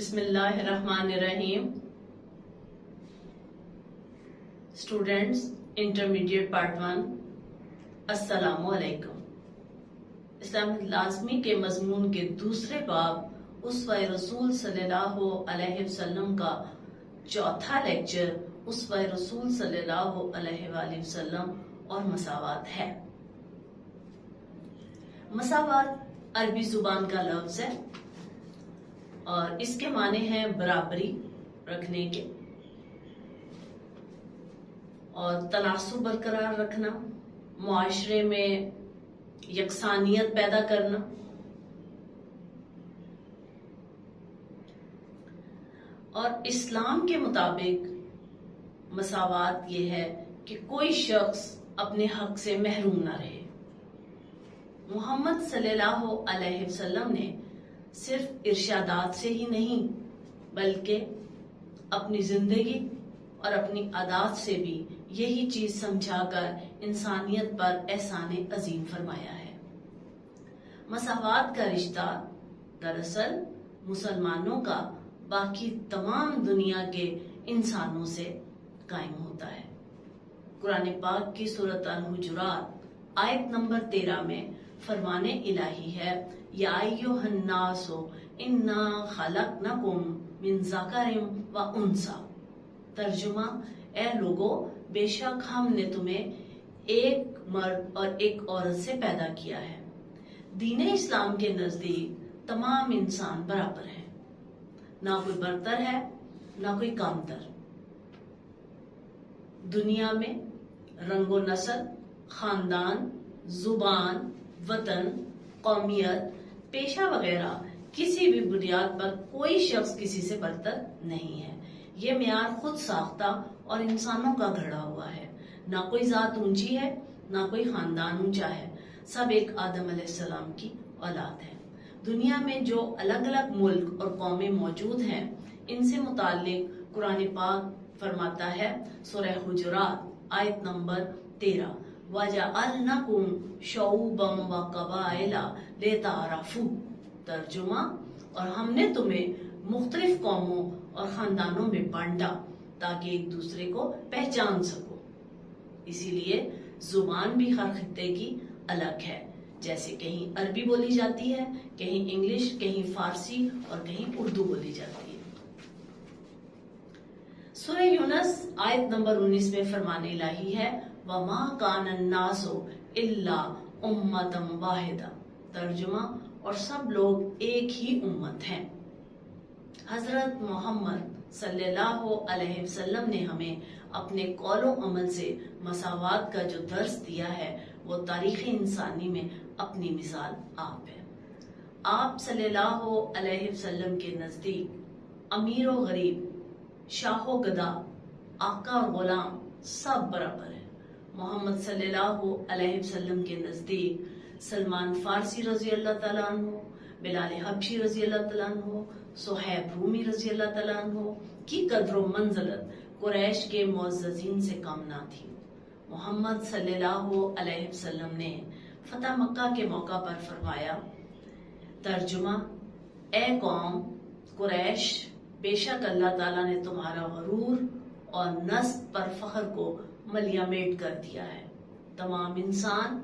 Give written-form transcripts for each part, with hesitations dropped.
بسم اللہ الرحمن الرحیم. اسٹوڈینٹس انٹرمیڈیٹ پارٹ 1، السلام علیکم. اسلام لازمی کے مضمون کے دوسرے باب اسوہ رسول صلی اللہ علیہ وسلم کا چوتھا لیکچر اسوہ رسول صلی اللہ علیہ وآلہ وسلم اور مساوات ہے. مساوات عربی زبان کا لفظ ہے اور اس کے معنی ہیں برابری رکھنے کے اور تناسب برقرار رکھنا، معاشرے میں یکسانیت پیدا کرنا. اور اسلام کے مطابق مساوات یہ ہے کہ کوئی شخص اپنے حق سے محروم نہ رہے. محمد صلی اللہ علیہ وسلم نے صرف ارشادات سے ہی نہیں بلکہ اپنی زندگی اور اپنی عادات سے بھی یہی چیز سمجھا کر انسانیت پر احسان عظیم فرمایا ہے. مساوات کا رشتہ دراصل مسلمانوں کا باقی تمام دنیا کے انسانوں سے قائم ہوتا ہے. قرآن پاک کی سورۃ الحجرات آیت نمبر 13 میں فرمان الہی ہے، یا ایھا الناس انا خلقناکم من ذکر و انثی. ترجمہ، اے لوگو، بے شک ہم نے تمہیں ایک مرد اور ایک عورت سے پیدا کیا ہے. دین اسلام کے نزدیک تمام انسان برابر ہیں، نہ کوئی برتر ہے نہ کوئی کمتر. دنیا میں رنگ و نسل، خاندان، زبان، وطن، قومیت، پیشہ وغیرہ کسی بھی بنیاد پر کوئی شخص کسی سے برتر نہیں ہے. یہ معیار خود ساختہ اور انسانوں کا گھڑا ہوا ہے. نہ کوئی ذات اونچی ہے نہ کوئی خاندان اونچا ہے، سب ایک آدم علیہ السلام کی اولاد ہے. دنیا میں جو الگ الگ ملک اور قومیں موجود ہیں ان سے متعلق قرآن پاک فرماتا ہے، سورہ حجرات آیت نمبر 13، وَجَعَلْنَكُمْ شُعُوبًا وَقَبَائِلَ لِتَعَارَفُوا. ترجمہ، اور ہم نے تمہیں مختلف قوموں اور خاندانوں میں بانٹا تاکہ ایک دوسرے کو پہچان سکو. اسی لیے زبان بھی ہر خطے کی الگ ہے، جیسے کہیں عربی بولی جاتی ہے، کہیں انگلش، کہیں فارسی اور کہیں اردو بولی جاتی ہے. سورہ یونس آیت نمبر 19 میں فرمان الہی ہے، وَمَا كَانَ النَّاسُ إِلَّا أُمَّةً وَاحِدَةً. ترجمہ، اور سب لوگ ایک ہی امت ہیں. حضرت محمد صلی اللہ علیہ وسلم نے ہمیں اپنے قول و عمل سے مساوات کا جو درس دیا ہے وہ تاریخ انسانی میں اپنی مثال آپ ہے. آپ صلی اللہ علیہ وسلم کے نزدیک امیر و غریب، شاہ و گدا، آقا اور غلام سب برابر ہیں. محمد صلی اللہ علیہ وسلم کے نزدیک سلمان فارسی رضی اللہ تعالیٰ عنہ، بلال حبشی رضی اللہ تعالیٰ عنہ، صہیب رومی رضی اللہ تعالیٰ عنہ کی قدر و منزلت قریش کے معززین سے کم نہ تھی. محمد صلی اللہ علیہ وسلم نے فتح مکہ کے موقع پر فرمایا، ترجمہ، اے قوم قریش، بے شک اللہ تعالیٰ نے تمہارا غرور اور نسب پر فخر کو ملیہ میٹ کر دیا ہے. تمام انسان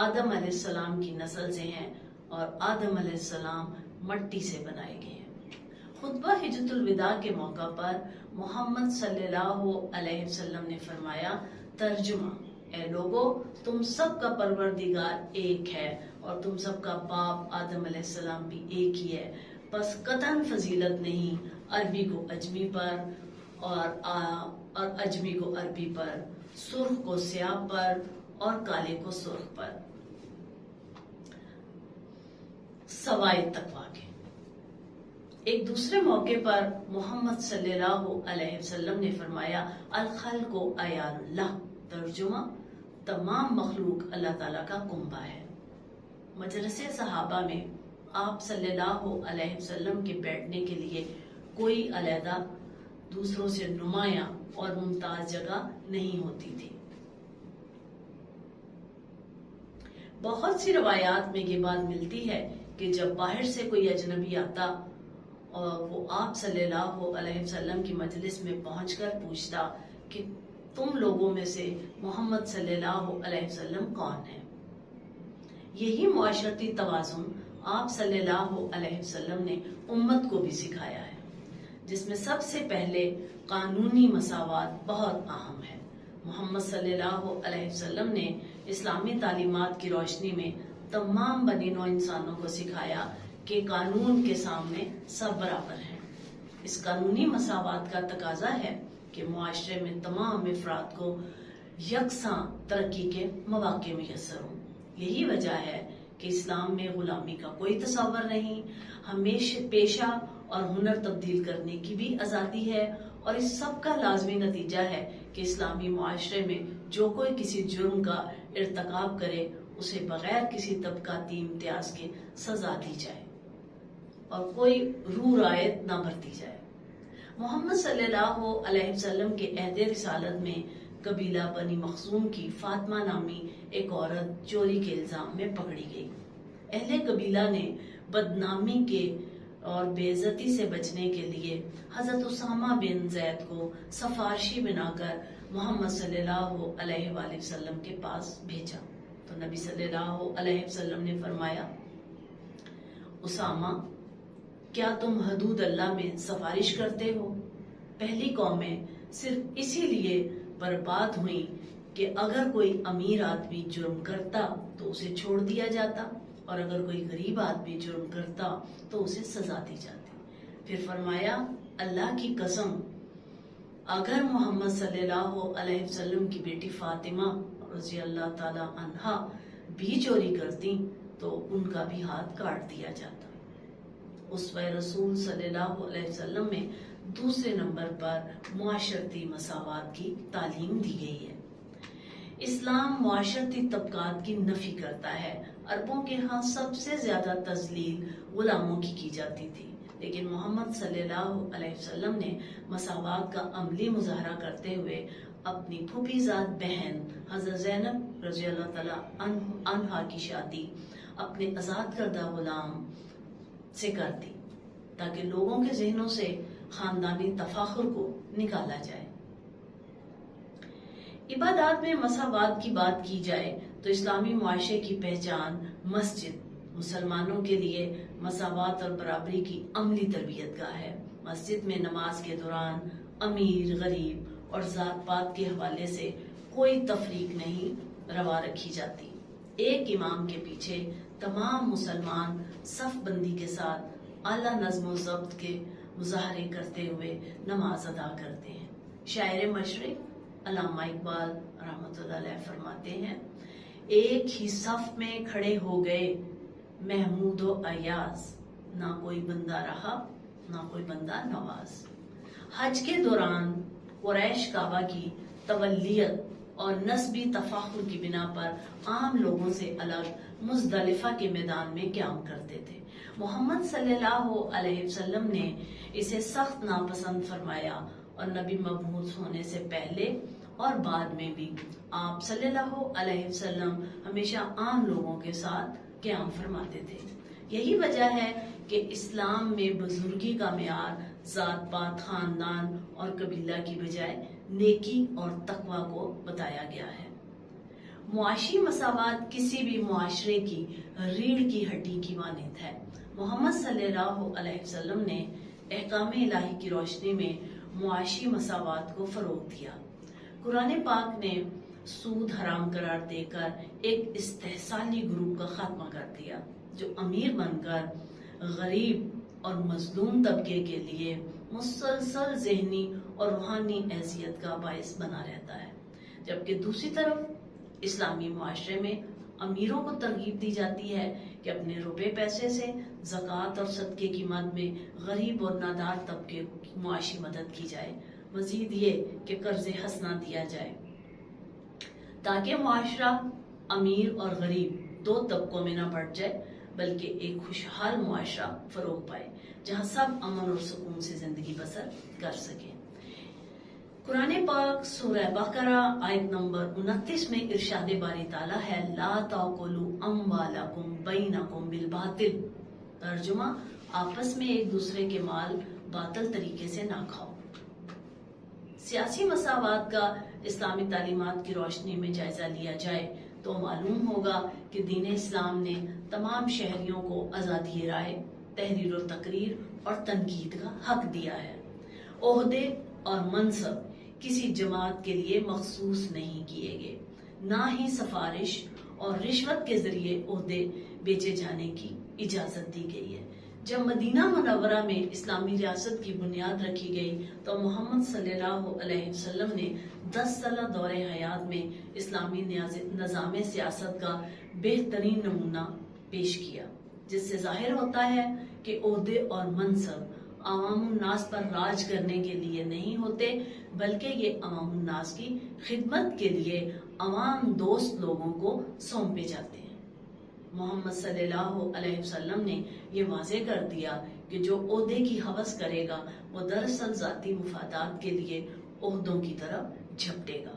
آدم علیہ السلام کی نسل سے ہیں اور آدم علیہ السلام مٹی سے بنائے گئے ہیں. خطبہ حجۃ الوداع کے موقع پر محمد صلی اللہ علیہ وسلم نے فرمایا، ترجمہ، اے لوگو، تم سب کا پروردگار ایک ہے اور تم سب کا باپ آدم علیہ السلام بھی ایک ہی ہے، بس قطعاً فضیلت نہیں عربی کو اجمی پر اور اجمی کو عربی پر، سرخ کو سیاہ پر اور کالے کو سرخ پر، سوائے تقویٰ کے. ایک دوسرے موقع پر محمد صلی اللہ علیہ وسلم نے فرمایا، الخلق عیال اللہ. ترجمہ، تمام مخلوق اللہ تعالیٰ کا کنبہ ہے. مجلس صحابہ میں آپ صلی اللہ علیہ وسلم کے بیٹھنے کے لیے کوئی علیحدہ دوسروں سے نمایاں اور ممتاز جگہ نہیں ہوتی تھی. بہت سی روایات میں یہ بات ملتی ہے کہ جب باہر سے کوئی اجنبی آتا اور وہ آپ صلی اللہ علیہ وسلم کی مجلس میں پہنچ کر پوچھتا کہ تم لوگوں میں سے محمد صلی اللہ علیہ وسلم کون ہے؟ یہی معاشرتی توازن آپ صلی اللہ علیہ وسلم نے امت کو بھی سکھایا ہے، جس میں سب سے پہلے قانونی مساوات بہت اہم ہے۔ محمد صلی اللہ علیہ وسلم نے اسلامی تعلیمات کی روشنی میں تمام بنی نوع انسانوں کو سکھایا کہ قانون کے سامنے سب برابر ہیں۔ اس قانونی مساوات کا تقاضا ہے کہ معاشرے میں تمام افراد کو یکساں ترقی کے مواقع میسر ہوں۔ یہی وجہ ہے کہ اسلام میں غلامی کا کوئی تصور نہیں، ہمیشہ پیشہ اور ہنر تبدیل کرنے کی بھی آزادی ہے، اور اس سب کا لازمی نتیجہ ہے کہ اسلامی معاشرے میں جو کوئی کسی جرم کا ارتکاب کرے اسے بغیر کسی طبقاتی امتیاز کے سزا دی جائے اور کوئی رو رعایت نہ برتی جائے۔ محمد صلی اللہ علیہ وسلم کے عہد رسالت میں قبیلہ بنی مخزوم کی فاطمہ نامی ایک عورت چوری کے الزام میں پکڑی گئی۔ اہل قبیلہ نے بدنامی کے اور بے عزتی سے بچنے کے لیے حضرت اسامہ بن زید کو سفارشی بنا کر محمد صلی اللہ علیہ وآلہ وسلم کے پاس بھیجا تو نبی صلی اللہ علیہ وسلم نے فرمایا، اسامہ، کیا تم حدود اللہ میں سفارش کرتے ہو؟ پہلی قومیں صرف اسی لیے برباد ہوئیں کہ اگر کوئی امیر آدمی جرم کرتا تو اسے چھوڑ دیا جاتا، اور اگر کوئی غریب آدمی جرم کرتا تو اسے سزا دی جاتی۔ پھر فرمایا، اللہ کی قسم، اگر محمد صلی اللہ علیہ وسلم کی بیٹی فاطمہ رضی اللہ تعالی عنہا بھی چوری کرتی تو ان کا بھی ہاتھ کاٹ دیا جاتا۔ اسوہ رسول صلی اللہ علیہ وسلم میں دوسرے نمبر پر معاشرتی مساوات کی تعلیم دی گئی ہے۔ اسلام معاشرتی طبقات کی نفی کرتا ہے۔ عربوں کے ہاں سب سے زیادہ تذلیل غلاموں کی جاتی تھی، لیکن محمد صلی اللہ علیہ وسلم نے مساوات کا عملی مظاہرہ کرتے ہوئے اپنی پھوپھی زاد بہن حضرت زینب رضی اللہ تعالی عنہا کی شادی اپنے آزاد کردہ غلام سے کر دی، تاکہ لوگوں کے ذہنوں سے خاندانی تفاخر کو نکالا جائے۔ عبادات میں مساوات کی بات کی جائے تو اسلامی معاشرے کی پہچان مسجد مسلمانوں کے لیے مساوات اور برابری کی عملی تربیت گاہ ہے۔ مسجد میں نماز کے دوران امیر، غریب اور ذات پات کے حوالے سے کوئی تفریق نہیں روا رکھی جاتی۔ ایک امام کے پیچھے تمام مسلمان صف بندی کے ساتھ اعلیٰ نظم و ضبط کے مظاہرے کرتے ہوئے نماز ادا کرتے ہیں۔ شاعر مشرق علامہ اقبال رحمۃ اللہ علیہ فرماتے ہیں، ایک ہی صف میں کھڑے ہو گئے محمود و ایاز، نہ کوئی بندہ رہا نہ کوئی بندہ نواز۔ حج کے دوران قریش کعبہ کی تولیت اور نسبی تفاخر کی بنا پر عام لوگوں سے الگ مزدلفہ کے میدان میں قیام کرتے تھے۔ محمد صلی اللہ علیہ وسلم نے اسے سخت ناپسند فرمایا، اور نبی مبعوث ہونے سے پہلے اور بعد میں بھی آپ صلی اللہ علیہ وسلم ہمیشہ عام لوگوں کے ساتھ قیام فرماتے تھے۔ یہی وجہ ہے کہ اسلام میں بزرگی کا معیار ذات پات، خاندان اور قبیلہ کی بجائے نیکی اور تقوی کو بتایا گیا ہے۔ معاشی مساوات کسی بھی معاشرے کی ریڑھ کی ہڈی کی مانند ہے۔ محمد صلی اللہ علیہ وسلم نے احکام الہی کی روشنی میں معاشی مساوات کو فروغ دیا۔ قرآن پاک نے سود حرام قرار دے کر ایک استحصالی گروپ کا خاتمہ کر دیا، جو امیر بن کر غریب اور مظلوم طبقے کے لیے مسلسل ذہنی اور روحانی اذیت کا باعث بنا رہتا ہے، جبکہ دوسری طرف اسلامی معاشرے میں امیروں کو ترغیب دی جاتی ہے کہ اپنے روپے پیسے سے زکوٰۃ اور صدقے کی مد میں غریب اور نادار طبقے کی معاشی مدد کی جائے، مزید یہ کہ قرض حسنہ دیا جائے تاکہ معاشرہ امیر اور غریب دو طبقوں میں نہ بٹ جائے، بلکہ ایک خوشحال معاشرہ فروغ پائے جہاں سب امن اور سکون سے زندگی بسر کر سکیں۔ قرآن پاک سورہ بقرہ آیت نمبر 29 میں ارشاد باری تعالیٰ ہے، لا تاکلوا اموالکم بینکم بالباطل۔ ترجمہ، آپس میں ایک دوسرے کے مال باطل طریقے سے نہ کھاؤ۔ سیاسی مساوات کا اسلامی تعلیمات کی روشنی میں جائزہ لیا جائے تو معلوم ہوگا کہ دین اسلام نے تمام شہریوں کو آزادی رائے، تحریر و تقریر اور تنقید کا حق دیا ہے۔ عہدے اور منصب کسی جماعت کے لیے مخصوص نہیں کیے گئے، نہ ہی سفارش اور رشوت کے ذریعے عہدے بیچے جانے کی اجازت دی گئی ہے۔ جب مدینہ منورہ میں اسلامی ریاست کی بنیاد رکھی گئی تو محمد صلی اللہ علیہ وسلم نے 10 سالہ دور حیات میں اسلامی نظام سیاست کا بہترین نمونہ پیش کیا، جس سے ظاہر ہوتا ہے کہ عہدے اور منصب عوام الناس پر راج کرنے کے لیے نہیں ہوتے، بلکہ یہ عوام الناس کی خدمت کے لیے عوام دوست لوگوں کو سونپے جاتے ہیں۔ محمد صلی اللہ علیہ وسلم نے یہ واضح کر دیا کہ جو عہدے کی ہوس کرے گا وہ دراصل ذاتی مفادات کے لیے عہدوں کی طرف جھپٹے گا۔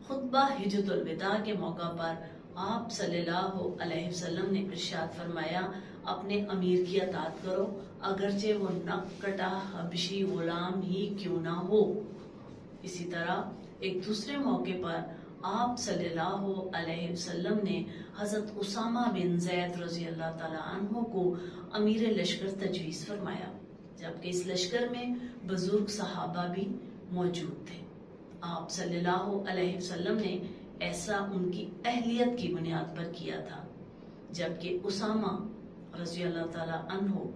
خطبہ حجۃ الوداع کے موقع پر آپ صلی اللہ علیہ وسلم نے ارشاد فرمایا، اپنے امیر کی اطاعت کرو اگرچہ وہ نک کٹا حبشی غلام ہی کیوں نہ ہو۔ اسی طرح ایک دوسرے موقع پر آپ صلی اللہ علیہ وسلم نے حضرت اسامہ بن زید رضی اللہ تعالیٰ عنہ کو امیر لشکر تجویز فرمایا، جبکہ اس لشکر میں بزرگ صحابہ بھی موجود تھے۔ آپ صلی اللہ علیہ وسلم نے ایسا ان کی اہلیت کی بنیاد پر کیا تھا، جبکہ اسامہ رضی اللہ تعالیٰ عنہ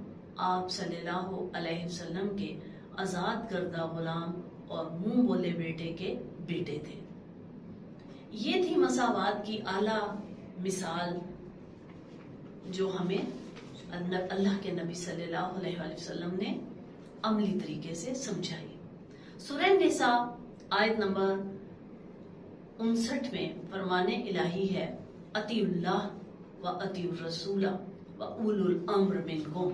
آپ صلی اللہ علیہ وسلم کے آزاد کردہ غلام اور منہ بولے بیٹے کے بیٹے تھے۔ یہ تھی مساوات کی اعلیٰ مثال جو ہمیں اللہ کے نبی صلی اللہ علیہ وسلم نے عملی طریقے سے سمجھائی۔ سورہ نساء آیت نمبر 59 میں فرمان الہی ہے، اطیعوا اللہ و اطیعوا الرسول و اولو الامر منکم۔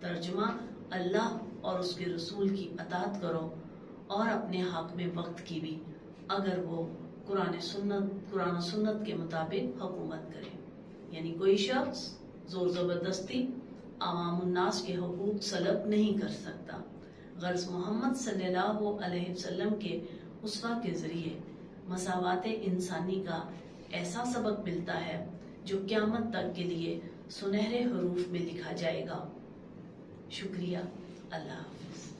ترجمہ، اللہ اور اس کے رسول کی اطاعت کرو اور اپنے حق میں وقت کی بھی، اگر وہ قرآن و سنت کے مطابق حکومت کرے۔ یعنی کوئی شخص زور زبردستی عوام الناس کے حقوق سلب نہیں کر سکتا۔ غرض محمد صلی اللہ علیہ وسلم کے اسوہ کے ذریعے مساوات انسانی کا ایسا سبق ملتا ہے جو قیامت تک کے لیے سنہرے حروف میں لکھا جائے گا۔ شکریہ، اللہ حافظ۔